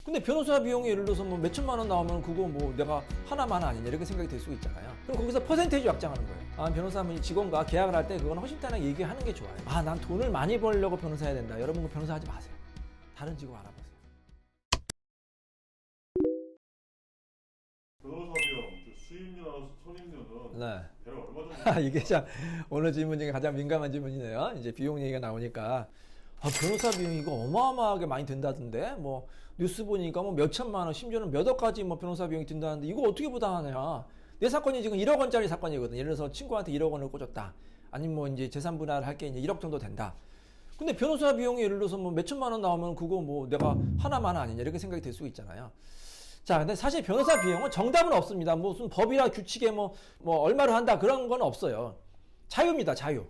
근데 변호사 비용이 예를 들어서 뭐 몇천만 원 나오면 그거 뭐 내가 하나만 아니냐 이렇게 생각이 들 수가 있잖아요. 그럼 거기서 퍼센테이지 확장하는 거예요. 아, 변호사는 직원과 계약을 할 때 그건 허심탄회하게 얘기하는 게 좋아요. 아, 난 돈을 많이 벌려고 변호사 해야 된다. 여러분 그 변호사 하지 마세요. 다른 직업 알아보세요. 변호사 비용, 수임료나 선임료는 네. 대략 얼마 정도? 이게 참 오늘 질문 중에 가장 민감한 질문이네요. 이제 비용 얘기가 나오니까 변호사 비용 이거 어마어마하게 많이 든다던데 뭐 뉴스 보니까 뭐 몇천만 원 심지어는 몇 억까지 뭐 변호사 비용이 든다는데 이거 어떻게 부담하냐. 내 사건이 지금 1억 원짜리 사건이거든. 예를 들어서 친구한테 1억 원을 꽂았다. 아니면 뭐 이제 재산 분할을 할 게 이제 1억 정도 된다. 근데 변호사 비용이 예를 들어서 뭐 몇천만 원 나오면 그거 뭐 내가 하나만 아니냐 이렇게 생각이 들 수 있잖아요. 자, 근데 사실 변호사 비용은 정답은 없습니다. 무슨 법이나 규칙에 뭐 얼마로 한다 그런 건 없어요. 자유입니다, 자유.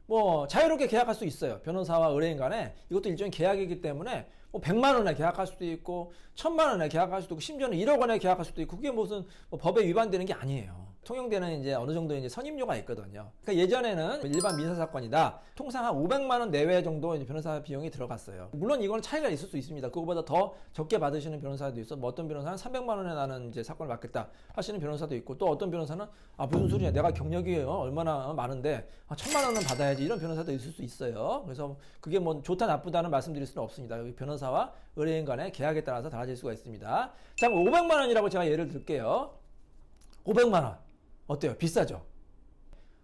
뭐 자유롭게 계약할 수 있어요. 변호사와 의뢰인 간에 이것도 일종의 계약이기 때문에 뭐 100만 원에 계약할 수도 있고 1000만 원에 계약할 수도 있고 심지어는 1억 원에 계약할 수도 있고 그게 무슨 뭐 법에 위반되는 게 아니에요. 통용되는 이제 어느 정도 이제 선임료가 있거든요. 그러니까 예전에는 일반 민사 사건이다. 통상 한 500만 원 내외 정도 이제 변호사 비용이 들어갔어요. 물론 이거는 차이가 있을 수 있습니다. 그거보다 더 적게 받으시는 변호사도 있어. 뭐 어떤 변호사는 300만 원에 나는 이제 사건을 맡겠다 하시는 변호사도 있고 또 어떤 변호사는 무슨 소리야. 내가 경력이 얼마나 많은데 1000만 원은 받아야지 이런 변호사도 있을 수 있어요. 그래서 그게 뭐 좋다 나쁘다는 말씀드릴 수는 없습니다. 변호사와 의뢰인 간의 계약에 따라서 달라질 수가 있습니다. 자, 500만 원이라고 제가 예를 들게요. 500만 원. 어때요? 비싸죠?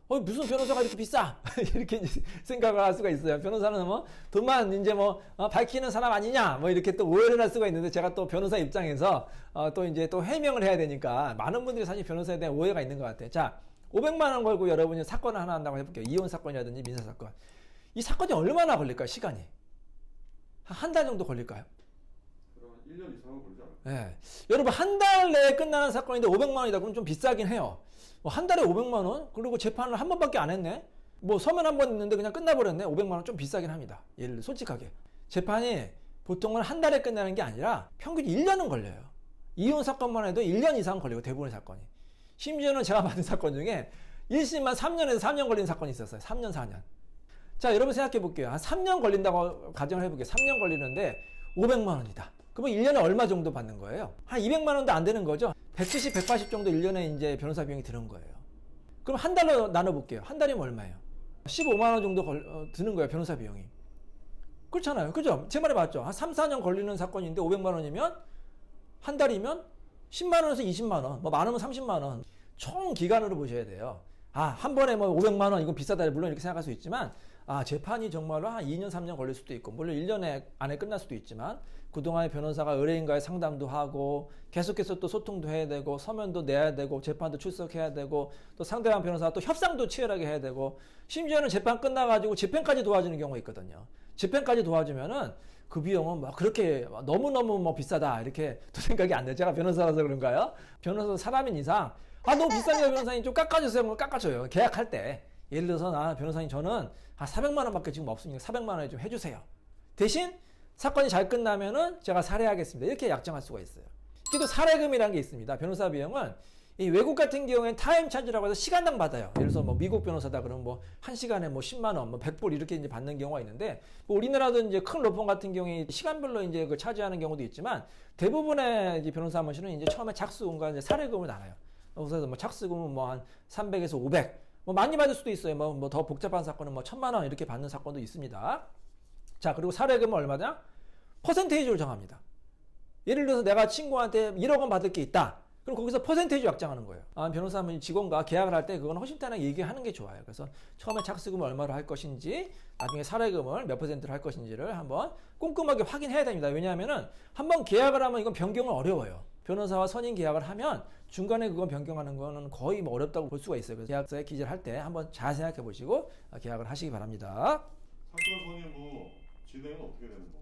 무슨 변호사가 이렇게 비싸? 이렇게 생각을 할 수가 있어요. 변호사는 뭐 돈만 이제 뭐 밝히는 사람 아니냐? 뭐 이렇게 또 오해를 할 수가 있는데 제가 또 변호사 입장에서 또 이제 또 해명을 해야 되니까 많은 분들이 사실 변호사에 대한 오해가 있는 것 같아요. 자, 500만 원 걸고 여러분이 사건을 하나 한다고 해볼게요. 이혼 사건이라든지 민사 사건. 이 사건이 얼마나 걸릴까요? 시간이? 한 달 정도 걸릴까요? 그럼 1년 이상은 걸리지 않을까요? 네. 여러분 한 달 내에 끝나는 사건인데 500만 원이다 그러면 좀 비싸긴 해요. 한 달에 500만 원? 그리고 재판을 한 번밖에 안 했네? 뭐 서면 한 번 있는데 그냥 끝나버렸네? 500만 원 좀 비싸긴 합니다. 예를 들어 솔직하게. 재판이 보통은 한 달에 끝나는 게 아니라 평균 1년은 걸려요. 이혼 사건만 해도 1년 이상 걸리고 대부분의 사건이. 심지어는 제가 받은 사건 중에 1심만 3년에서 3년 걸리는 사건이 있었어요. 3년, 4년. 자, 여러분 생각해 볼게요. 한 3년 걸린다고 가정을 해볼게요. 3년 걸리는데 500만 원이다. 그러면 1년에 얼마 정도 받는 거예요? 한 200만 원도 안 되는 거죠? 170, 180 정도 1년에 이제 변호사 비용이 드는 거예요. 그럼 한 달로 나눠볼게요. 한 달이면 얼마예요? 15만 원 정도 드는 거예요. 변호사 비용이. 그렇잖아요. 그죠? 제 말이 맞죠? 한 3, 4년 걸리는 사건인데 500만 원이면 한 달이면 10만 원에서 20만 원, 뭐 많으면 30만 원. 총 기간으로 보셔야 돼요. 한 번에 뭐 500만 원 이건 비싸다 물론 이렇게 생각할 수 있지만 재판이 정말로 한 2년, 3년 걸릴 수도 있고 물론 1년 안에 끝날 수도 있지만 그동안에 변호사가 의뢰인과의 상담도 하고 계속해서 또 소통도 해야 되고 서면도 내야 되고 재판도 출석해야 되고 또 상대방 변호사가 또 협상도 치열하게 해야 되고 심지어는 재판 끝나가지고 집행까지 도와주는 경우가 있거든요. 집행까지 도와주면은 그 비용은 뭐 그렇게 너무너무 뭐 비싸다 이렇게 또 생각이 안 돼요. 제가 변호사라서 그런가요? 변호사 사람인 이상 너무 비싸네요 변호사님 좀 깎아주세요. 뭐 깎아줘요. 계약할 때 예를 들어서 변호사님 저는 한 400만 원밖에 지금 없으니까 400만 원에 좀 해주세요. 대신 사건이 잘 끝나면은 제가 살해하겠습니다. 이렇게 약정할 수가 있어요. 또 살해금이라는 게 있습니다. 변호사 비용은 이 외국 같은 경우에는 타임 차지라고 해서 시간당 받아요. 예를 들어서 뭐 미국 변호사다 그러면 뭐 1시간에 뭐 10만 원, 뭐 100불 이렇게 이제 받는 경우가 있는데 뭐 우리나라도 이제 큰 로펌 같은 경우에 시간별로 이제 그 차지하는 경우도 있지만 대부분의 이제 변호사 사무실은 이제 처음에 착수금과 이제 살해금을 나눠요. 그래서 뭐 착수금은 뭐 한 300에서 500. 뭐 많이 받을 수도 있어요. 뭐 더 복잡한 사건은 뭐 1000만 원 이렇게 받는 사건도 있습니다. 자, 그리고 살해금은 얼마냐? 퍼센테이지로 정합니다. 예를 들어서 내가 친구한테 1억 원 받을 게 있다. 그럼 거기서 퍼센테이지 확장하는 거예요. 변호사는 직원과 계약을 할 때 그건 허심탄회하게 얘기하는 게 좋아요. 그래서 처음에 착수금을 얼마로 할 것인지 나중에 살해금을 몇 퍼센트로 할 것인지를 한번 꼼꼼하게 확인해야 됩니다. 왜냐하면은 한번 계약을 하면 이건 변경은 어려워요. 변호사와 선임 계약을 하면 중간에 그건 변경하는 거는 거의 뭐 어렵다고 볼 수가 있어요. 그래서 계약서에 기재를 할 때 한번 잘 생각해 보시고 계약을 하시기 바랍니다. 사건 선임 후 진행은 어떻게 되는 건가요?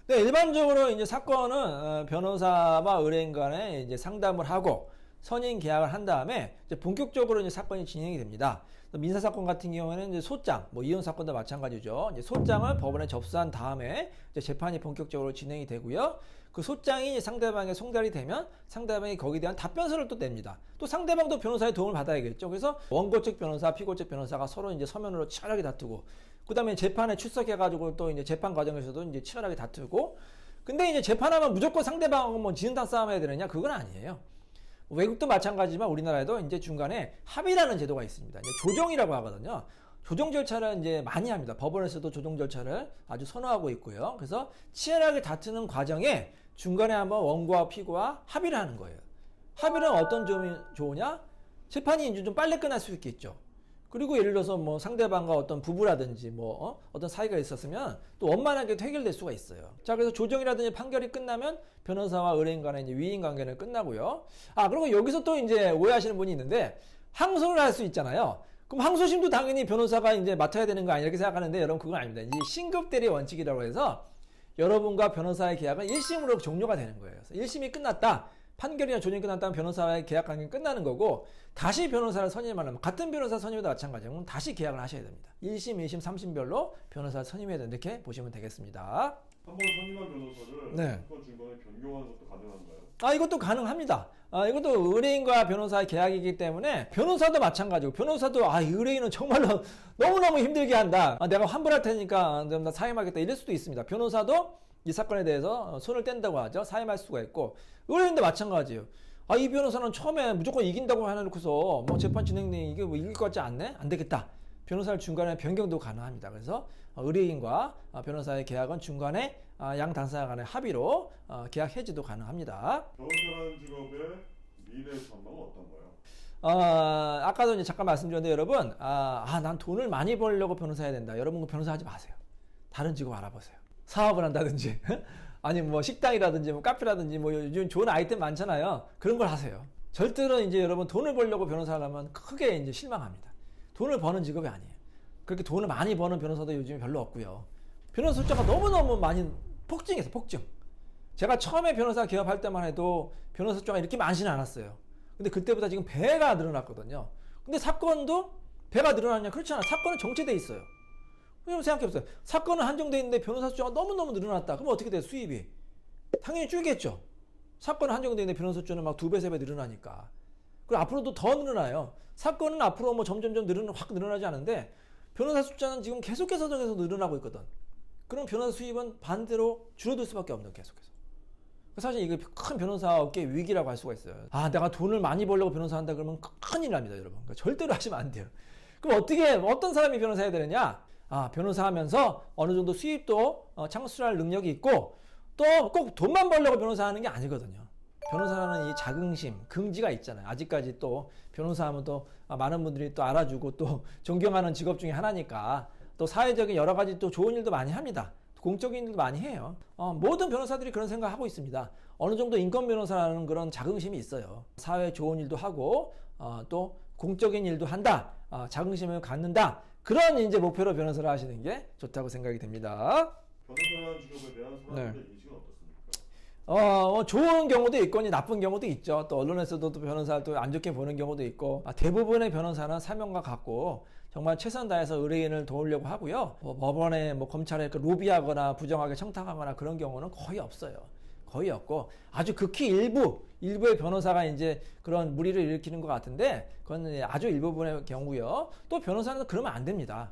네, 일반적으로 이제 사건은 변호사와 의뢰인 간에 이제 상담을 하고 선임 계약을 한 다음에 이제 본격적으로 이제 사건이 진행이 됩니다. 민사 사건 같은 경우에는 이제 소장, 뭐 이혼 사건도 마찬가지죠. 이제 소장을 법원에 접수한 다음에 이제 재판이 본격적으로 진행이 되고요. 그 소장이 상대방의 송달이 되면 상대방이 거기에 대한 답변서를 또 냅니다. 또 상대방도 변호사의 도움을 받아야겠죠. 그래서 원고 측 변호사, 피고 측 변호사가 서로 이제 서면으로 치열하게 다투고, 그 다음에 재판에 출석해가지고 또 이제 재판 과정에서도 이제 치열하게 다투고, 근데 이제 재판하면 무조건 상대방하고 뭐 지은당 싸움해야 되느냐? 그건 아니에요. 외국도 마찬가지지만 우리나라에도 이제 중간에 합의라는 제도가 있습니다. 이제 조정이라고 하거든요. 조정 절차를 이제 많이 합니다. 법원에서도 조정 절차를 아주 선호하고 있고요. 그래서 치열하게 다투는 과정에 중간에 한번 원고와 피고와 합의를 하는 거예요. 합의는 어떤 점이 좋으냐? 재판이 이제 좀 빨리 끝날 수 있겠죠. 그리고 예를 들어서 뭐 상대방과 어떤 부부라든지 뭐 어떤 사이가 있었으면 또 원만하게 해결될 수가 있어요. 자, 그래서 조정이라든지 판결이 끝나면 변호사와 의뢰인 간의 이제 위인 관계는 끝나고요. 아, 그리고 여기서 또 이제 오해하시는 분이 있는데 항소를 할 수 있잖아요. 그럼 항소심도 당연히 변호사가 이제 맡아야 되는 거 아니야 이렇게 생각하는데 여러분 그건 아닙니다. 이제 신급 대리 원칙이라고 해서 여러분과 변호사의 계약은 1심으로 종료가 되는 거예요. 그래서 1심이 끝났다. 판결이나 조정이 끝났다면 변호사와의 계약 관계는 끝나는 거고 다시 변호사를 선임하려면 같은 변호사 선임도 마찬가지고 다시 계약을 하셔야 됩니다. 1심, 2심, 3심별로 변호사를 선임해야 된다 이렇게 보시면 되겠습니다. 한 번 선임한 변호사를 네. 사건 중간에 변경하는 것도 가능한가요? 아, 이것도 가능합니다. 아, 이것도 의뢰인과 변호사의 계약이기 때문에 변호사도 마찬가지고 변호사도 아, 의뢰인은 정말로 너무너무 힘들게 한다. 아, 내가 환불할 테니까 나 사임하겠다 이럴 수도 있습니다. 변호사도 이 사건에 대해서 손을 뗀다고 하죠. 사임할 수가 있고 의뢰인도 마찬가지예요. 아, 이 변호사는 처음에 무조건 이긴다고 해놓고서 뭐 재판 진행되니 이게 뭐 이길 것 같지 않네? 안 되겠다. 변호사를 중간에 변경도 가능합니다. 그래서 의뢰인과 변호사의 계약은 중간에 양 당사자 간의 합의로 계약 해지도 가능합니다. 변호사라는 직업의 미래 전망은 어떤가요? 아까도 이제 잠깐 말씀드렸는데 여러분, 난 돈을 많이 벌려고 변호사 해야 된다. 여러분 그 변호사 하지 마세요. 다른 직업 알아보세요. 사업을 한다든지, 아니면 뭐 식당이라든지, 뭐 카페라든지, 뭐 요즘 좋은 아이템 많잖아요. 그런 걸 하세요. 절대로 이제 여러분 돈을 벌려고 변호사를 하면 크게 이제 실망합니다. 돈을 버는 직업이 아니에요. 그렇게 돈을 많이 버는 변호사도 요즘에 별로 없고요. 변호사 숫자가 너무너무 많이 폭증했어요. 폭증. 제가 처음에 변호사 개업할 때만 해도 변호사 숫자가 이렇게 많지는 않았어요. 근데 그때보다 지금 배가 늘어났거든요. 근데 사건도 배가 늘어났냐? 그렇지 않아요. 사건은 정체돼 있어요. 왜냐면 생각해보세요. 사건은 한정돼 있는데 변호사 숫자가 너무너무 늘어났다. 그럼 어떻게 돼요? 수입이. 당연히 줄겠죠. 사건은 한정돼 있는데 변호사 숫자는 막 2배, 3배 늘어나니까. 그리고 앞으로도 더 늘어나요. 사건은 앞으로 뭐 점점점 확 늘어나지 않은데 변호사 숫자는 지금 계속해서 늘어나고 있거든. 그럼 변호사 수입은 반대로 줄어들 수밖에 없는 계속해서. 사실 이게 큰 변호사 업계 위기라고 할 수가 있어요. 내가 돈을 많이 벌려고 변호사 한다 그러면 큰일 납니다, 여러분. 그러니까 절대로 하시면 안 돼요. 그럼 어떤 사람이 변호사 해야 되느냐? 변호사 하면서 어느 정도 수입도 창출할 능력이 있고 또 꼭 돈만 벌려고 변호사 하는 게 아니거든요. 변호사라는 이 자긍심, 긍지가 있잖아요. 아직까지 또 변호사 하면 또 많은 분들이 또 알아주고 또 존경하는 직업 중에 하나니까 또 사회적인 여러 가지 또 좋은 일도 많이 합니다. 공적인 일도 많이 해요. 모든 변호사들이 그런 생각 하고 있습니다. 어느 정도 인권 변호사라는 그런 자긍심이 있어요. 사회 좋은 일도 하고 또 공적인 일도 한다. 자긍심을 갖는다. 그런 이제 목표로 변호사를 하시는 게 좋다고 생각이 됩니다. 변호사라는 직업에 대한 사람들의 인식은 어떻습니까? 좋은 경우도 있고 나쁜 경우도 있죠. 또 언론에서도 또 변호사를 또 안 좋게 보는 경우도 있고 대부분의 변호사는 사명과 같고 정말 최선 다해서 의뢰인을 도우려고 하고요. 법원에 검찰에 로비하거나 부정하게 청탁하거나 그런 경우는 거의 없어요. 거의 없고 아주 극히 일부의 변호사가 이제 그런 무리를 일으키는 것 같은데 그건 아주 일부분의 경우고요. 또 변호사는 그러면 안 됩니다.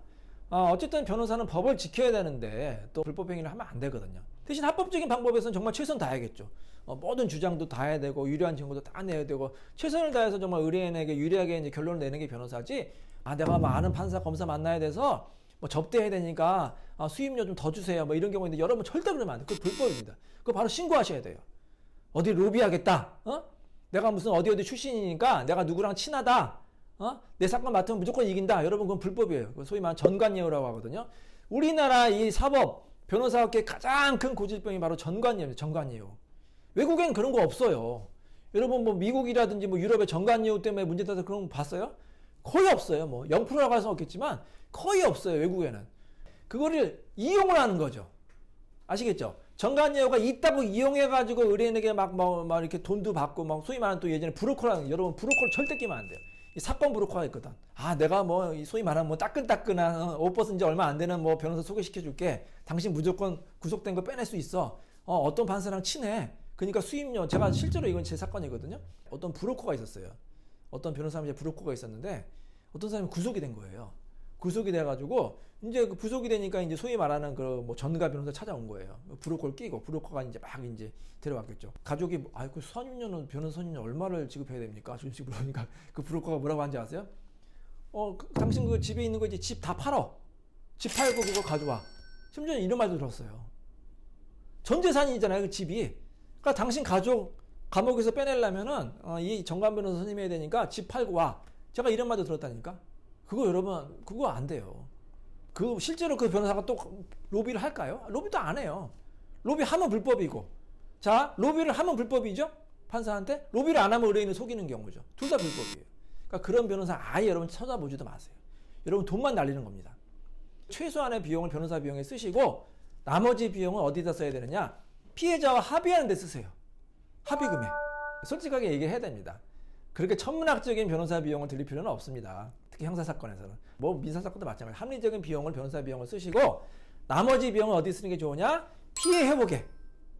어쨌든 변호사는 법을 지켜야 되는데 또 불법 행위를 하면 안 되거든요. 대신 합법적인 방법에서는 정말 최선 다해야겠죠. 모든 주장도 다 해야 되고 유리한 증거도 다 내야 되고 최선을 다해서 정말 의뢰인에게 유리하게 이제 결론을 내는 게 변호사지. 내가 아는 판사 검사 만나야 돼서 접대해야 되니까 수임료 좀 더 주세요. 이런 경우인데 여러분 절대 그러면 안 돼요. 그거 불법입니다. 그거 바로 신고하셔야 돼요. 어디 로비하겠다. 내가 무슨 어디 출신이니까 내가 누구랑 친하다. 내 사건 맡으면 무조건 이긴다. 여러분 그건 불법이에요. 소위 말하는 전관예우라고 하거든요. 우리나라 이 사법 변호사업계 가장 큰 고질병이 바로 전관예우입니다. 전관예우. 외국엔 그런 거 없어요. 여러분 미국이라든지 유럽의 전관예우 때문에 문제돼서 그런 거 봤어요? 거의 없어요. 0%라고 할 수는 없겠지만 거의 없어요. 외국에는. 그거를 이용을 하는 거죠. 아시겠죠? 전관예우가 있다고 이용해가지고 의뢰인에게 막 이렇게 돈도 받고 소위 말하는 또 예전에 브로커라는 여러분 브로커를 절대 끼면 안 돼요. 이 사건 브로커가 있거든. 내가 소위 말하는 따끈따끈한 옷 벗은 지 얼마 안 되는 변호사 소개시켜 줄게. 당신 무조건 구속된 거 빼낼 수 있어. 어떤 판사랑 친해. 그러니까 수임료 제가 실제로 이건 제 사건이거든요. 어떤 브로커가 있었어요. 어떤 변호사님 브로커가 있었는데 어떤 사람이 구속이 된 거예요. 구속이 돼가지고 이제 그 구속이 되니까 이제 소위 말하는 그 뭐 전가 변호사 찾아온 거예요. 브로커를 끼고 브로커가 이제 막 이제 데려왔겠죠. 가족이 그 선임료는 변호사 선임료 얼마를 지급해야 됩니까? 지금 그러니까 그 브로커가 뭐라고 하는지 아세요? 당신 그 집에 있는 거 이제 집 다 팔어. 집 팔고 그거 가져와. 심지어 이런 말도 들었어요. 전 재산이잖아요, 그 집이. 그러니까 당신 가족 감옥에서 빼내려면은 이 정관 변호사 선임해야 되니까 집 팔고 와. 제가 이런 말도 들었다니까. 그거 여러분 그거 안 돼요. 그 실제로 그 변호사가 또 로비를 할까요? 로비도 안 해요. 로비하면 불법이고. 자, 로비를 하면 불법이죠? 판사한테. 로비를 안 하면 의뢰인을 속이는 경우죠. 둘 다 불법이에요. 그러니까 그런 변호사 아예 여러분 찾아보지도 마세요. 여러분 돈만 날리는 겁니다. 최소한의 비용을 변호사 비용에 쓰시고 나머지 비용은 어디다 써야 되느냐? 피해자와 합의하는 데 쓰세요. 합의금에. 솔직하게 얘기해야 됩니다. 그렇게 천문학적인 변호사 비용을 들릴 필요는 없습니다. 특히 형사사건에서는. 뭐 민사사건도 마찬가지예요. 합리적인 비용을 변호사 비용을 쓰시고 나머지 비용을 어디 쓰는 게 좋으냐? 피해 회복에.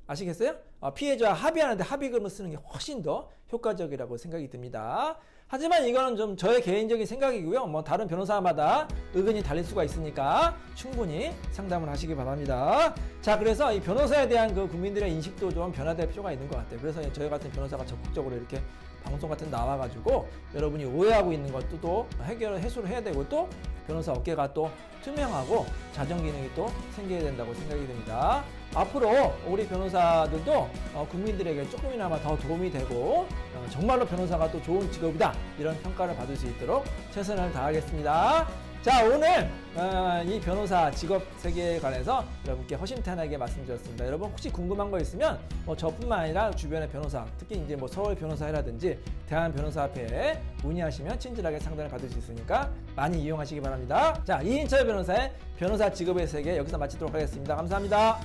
아시겠어요? 피해자와 합의하는데 합의금을 쓰는 게 훨씬 더 효과적이라고 생각이 듭니다. 하지만 이거는 좀 저의 개인적인 생각이고요. 뭐 다른 변호사마다 의견이 달릴 수가 있으니까 충분히 상담을 하시기 바랍니다. 자, 그래서 이 변호사에 대한 그 국민들의 인식도 좀 변화될 필요가 있는 것 같아요. 그래서 저희 같은 변호사가 적극적으로 이렇게 방송 같은 데 나와가지고 여러분이 오해하고 있는 것도 또 해소를 해야 되고 또 변호사 업계가 또 투명하고 자정 기능이 또 생겨야 된다고 생각이 듭니다. 앞으로 우리 변호사들도 국민들에게 조금이나마 더 도움이 되고 정말로 변호사가 또 좋은 직업이다 이런 평가를 받을 수 있도록 최선을 다하겠습니다. 자, 오늘 이 변호사 직업 세계에 관해서 여러분께 허심탄회하게 말씀드렸습니다. 여러분 혹시 궁금한 거 있으면 저뿐만 아니라 주변의 변호사, 특히 이제 뭐 서울 변호사회라든지 대한변호사협회에 문의하시면 친절하게 상담을 받을 수 있으니까 많이 이용하시기 바랍니다. 자, 이인철 변호사의 변호사 직업의 세계 여기서 마치도록 하겠습니다. 감사합니다.